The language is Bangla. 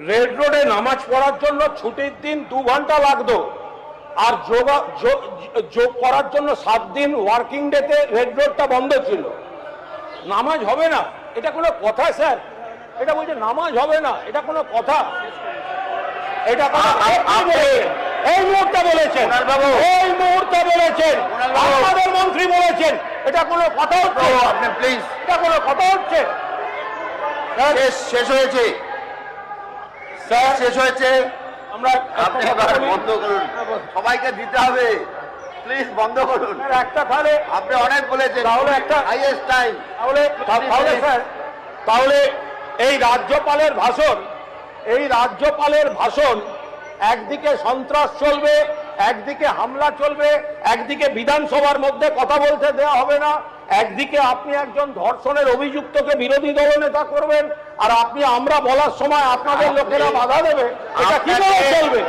রেড রোডে নামাজ পড়ার জন্য ছুটির দিন 2 ঘন্টা লাগতো, আর যোগ করার জন্য 7 দিন ওয়ার্কিং ডেতে রেড রোডটা বন্ধ ছিল। নামাজ হবে না, এটা কোনো কথা স্যার? এটা বলছে নামাজ হবে না, এটা কোনো কথা? এটা এই মুহূর্তে বলেছেন, এই মুহূর্তে বলেছেন, আমাদের মন্ত্রী বলেছেন, এটা কোনো কথা হচ্ছে? আপনি প্লিজ, এটা কোনো কথা হচ্ছে? শেষ হয়েছে স্যার, শেষ হয়েছে। আমরা আপনি এবার বন্ধ করুন, সবাইকে দিতে হবে, প্লিজ বন্ধ করুন। একটা তাহলে আপনি অনেক বলেছেন, তাহলে একটা হাইয়েস্ট টাইম। তাহলে স্যার, তাহলে এই রাজ্যপালের ভাষণ একদিকে সন্ত্রাস চলবে, একদিকে হামলা চলবে, একদিকে বিধানসভার মধ্যে কথা বলতে দেওয়া হবে না, একদিকে আপনি একজন ধর্ষণের অভিযুক্তকে বিরোধী দলনেতা করবেন, আর আপনি আমরা বলার সময় আপনাদের লোকেরা বাধা দেবে, এটা কি করে চলবে?